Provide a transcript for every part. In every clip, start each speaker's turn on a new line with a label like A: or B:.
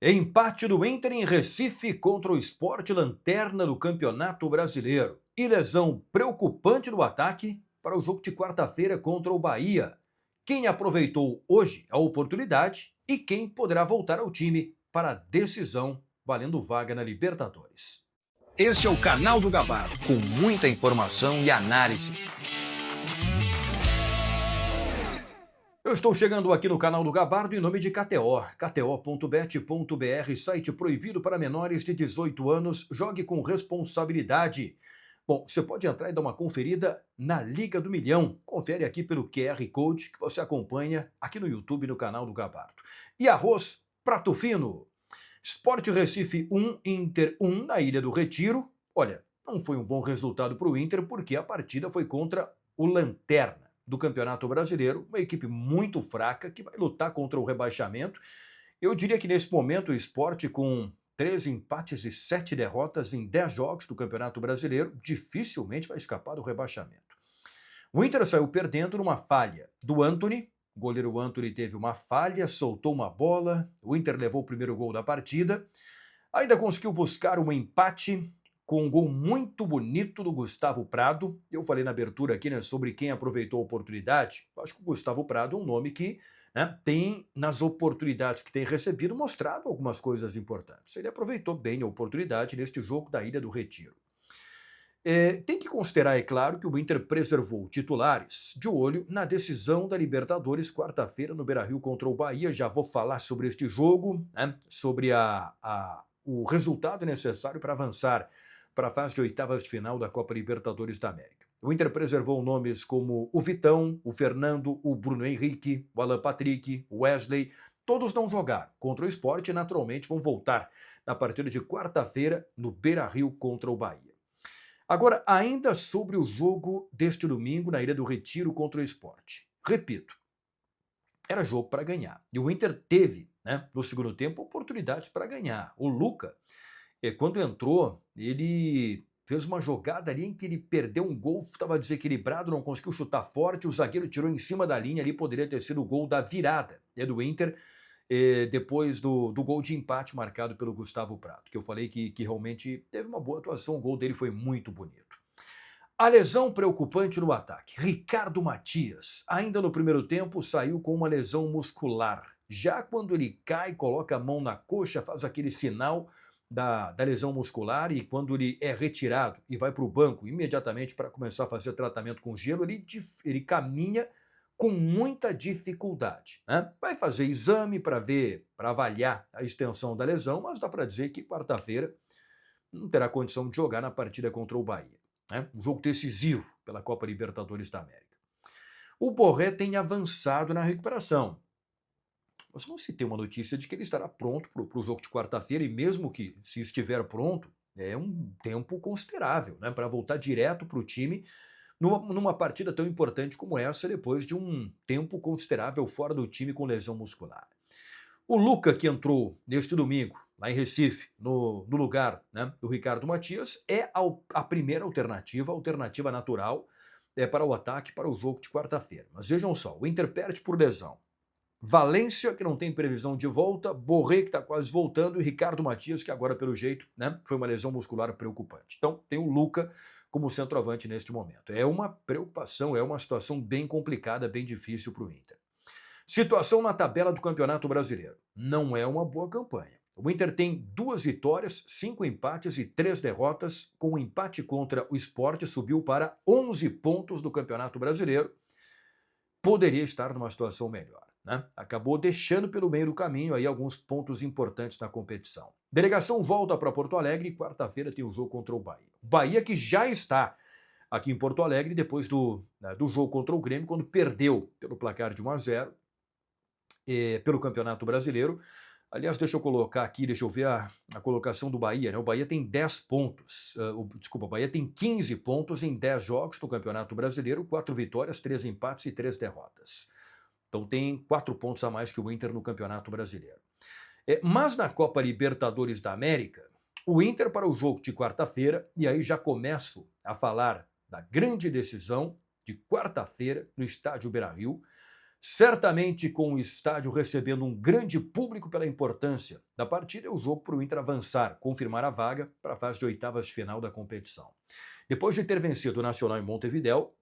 A: Empate do Inter em Recife contra o Sport Lanterna do Campeonato Brasileiro. E lesão preocupante no ataque para o jogo de quarta-feira contra o Bahia. Quem aproveitou hoje a oportunidade e quem poderá voltar ao time para a decisão valendo vaga na Libertadores.
B: Esse é o canal do Gabardo, com muita informação e análise.
A: Eu estou chegando aqui no canal do Gabardo em nome de KTO, kto.bet.br, site proibido para menores de 18 anos, jogue com responsabilidade. Bom, você pode entrar e dar uma conferida na Liga do Milhão. Confere aqui pelo QR Code que você acompanha aqui no YouTube, no canal do Gabardo. E arroz, prato fino. Sport Recife 1, Inter 1 na Ilha do Retiro. Olha, não foi um bom resultado para o Inter porque a partida foi contra o Lanterna do Campeonato Brasileiro, uma equipe muito fraca que vai lutar contra o rebaixamento. Eu diria que nesse momento o Sport, com 13 empates e 7 derrotas em 10 jogos do Campeonato Brasileiro, dificilmente vai escapar do rebaixamento. O Inter saiu perdendo numa falha do Antony. O goleiro Antony teve uma falha, soltou uma bola, o Inter levou o primeiro gol da partida, ainda conseguiu buscar um empate com um gol muito bonito do Gustavo Prado. Eu falei na abertura aqui, né, sobre quem aproveitou a oportunidade. Eu acho que o Gustavo Prado é um nome que, né, tem, nas oportunidades que tem recebido, mostrado algumas coisas importantes. Ele aproveitou bem a oportunidade neste jogo da Ilha do Retiro. Tem que considerar, é claro, que o Inter preservou titulares de olho na decisão da Libertadores quarta-feira no Beira-Rio contra o Bahia. Já vou falar sobre este jogo, né, sobre o resultado necessário para avançar para a fase de oitavas de final da Copa Libertadores da América. O Inter preservou nomes como o Vitão, o Fernando, o Bruno Henrique, o Alan Patrick, o Wesley. Todos não jogaram contra o Sport e naturalmente vão voltar na partida de quarta-feira no Beira-Rio contra o Bahia. Agora, ainda sobre o jogo deste domingo na Ilha do Retiro contra o Sport. Repito, era jogo para ganhar. E o Inter teve, né, no segundo tempo, oportunidades para ganhar. O Luca, quando entrou, ele fez uma jogada ali em que ele perdeu um gol, estava desequilibrado, não conseguiu chutar forte, o zagueiro tirou em cima da linha ali, poderia ter sido o gol da virada, né, do Inter, depois do gol de empate marcado pelo Gustavo Prado, que eu falei que realmente teve uma boa atuação, o gol dele foi muito bonito. A lesão preocupante no ataque. Ricardo Matias, ainda no primeiro tempo, saiu com uma lesão muscular. Já quando ele cai, coloca a mão na coxa, faz aquele sinal da lesão muscular, e quando ele é retirado e vai para o banco imediatamente para começar a fazer tratamento com gelo, ele caminha com muita dificuldade, né? Vai fazer exame para ver, para avaliar a extensão da lesão, mas dá para dizer que quarta-feira não terá condição de jogar na partida contra o Bahia, né? Um jogo decisivo pela Copa Libertadores da América. O Borré tem avançado na recuperação. Mas não se tem uma notícia de que ele estará pronto para o jogo de quarta-feira, e mesmo que se estiver pronto, é um tempo considerável, né, para voltar direto para o time numa partida tão importante como essa, depois de um tempo considerável fora do time com lesão muscular. O Luca, que entrou neste domingo, lá em Recife, no lugar, né, do Ricardo Matias, é a primeira alternativa natural para o ataque para o jogo de quarta-feira. Mas vejam só, o Inter perde por lesão Valência, que não tem previsão de volta, Borré, que está quase voltando, e Ricardo Matias, que agora, pelo jeito, né, foi uma lesão muscular preocupante. Então, tem o Luca como centroavante neste momento. É uma preocupação, é uma situação bem complicada, bem difícil para o Inter. Situação na tabela do Campeonato Brasileiro. Não é uma boa campanha. O Inter tem 2 vitórias, 5 empates e 3 derrotas. Com o empate contra o Sport, subiu para 11 pontos do Campeonato Brasileiro. Poderia estar numa situação melhor, né? Acabou deixando pelo meio do caminho aí alguns pontos importantes na competição. Delegação volta para Porto Alegre e quarta-feira tem o jogo contra o Bahia. Bahia que já está aqui em Porto Alegre depois do jogo contra o Grêmio, quando perdeu pelo placar de 1-0 pelo Campeonato Brasileiro. Aliás, deixa eu colocar aqui, deixa eu ver a colocação do Bahia, né? O Bahia tem 10 pontos, o Bahia tem 15 pontos em 10 jogos no Campeonato Brasileiro, 4 vitórias, 3 empates e 3 derrotas. Então tem 4 pontos a mais que o Inter no Campeonato Brasileiro. Mas na Copa Libertadores da América, o Inter para o jogo de quarta-feira, e aí já começo a falar da grande decisão de quarta-feira no estádio Beira-Rio, Certamente com o estádio recebendo um grande público pela importância da partida, é o jogo para o Inter avançar, confirmar a vaga para a fase de oitavas de final da competição. Depois de ter vencido o Nacional em Montevidéu,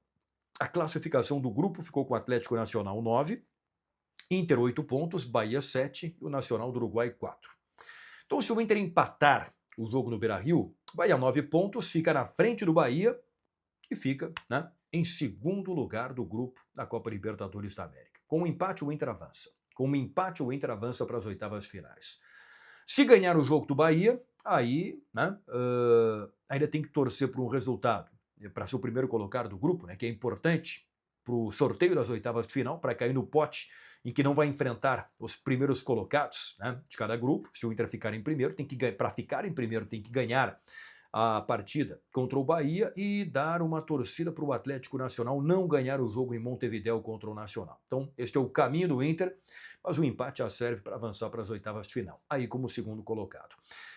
A: a classificação do grupo ficou com o Atlético Nacional 9, Inter 8 pontos, Bahia 7 e o Nacional do Uruguai 4. Então, se o Inter empatar o jogo no Beira-Rio, Bahia 9 pontos, fica na frente do Bahia e fica, né, em segundo lugar do grupo da Copa Libertadores da América. Com um empate, o Inter avança. Com um empate, o Inter avança para as oitavas finais. Se ganhar o jogo do Bahia, aí, né, ainda tem que torcer por um resultado para ser o primeiro colocado do grupo, né, que é importante para o sorteio das oitavas de final, para cair no pote em que não vai enfrentar os primeiros colocados, né, de cada grupo. Se o Inter ficar em primeiro, para ficar em primeiro tem que ganhar a partida contra o Bahia e dar uma torcida para o Atlético Nacional não ganhar o jogo em Montevidéu contra o Nacional. Então, este é o caminho do Inter, mas o empate já serve para avançar para as oitavas de final, aí como segundo colocado.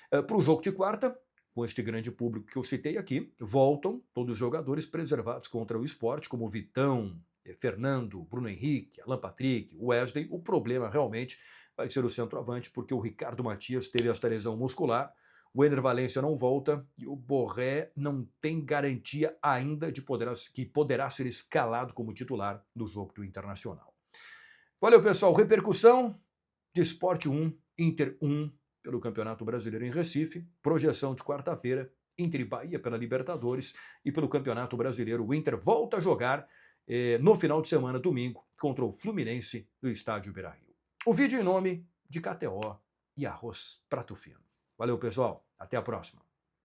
A: Para o jogo de quarta, com este grande público que eu citei aqui, voltam todos os jogadores preservados contra o Sport, como Vitão, Fernando, Bruno Henrique, Alan Patrick, Wesley. O problema realmente vai ser o centroavante, porque o Ricardo Matias teve esta lesão muscular, o Ener Valencia não volta e o Borré não tem garantia ainda de que poderá ser escalado como titular do jogo do Internacional. Valeu, pessoal. Repercussão de Sport 1, Inter 1 pelo Campeonato Brasileiro em Recife. Projeção de quarta-feira, Inter e Bahia pela Libertadores. E pelo Campeonato Brasileiro, o Inter volta a jogar no final de semana, domingo, contra o Fluminense do estádio Beira-Rio. O vídeo em nome de KTO e Arroz Prato Fino. Valeu, pessoal. Até a próxima.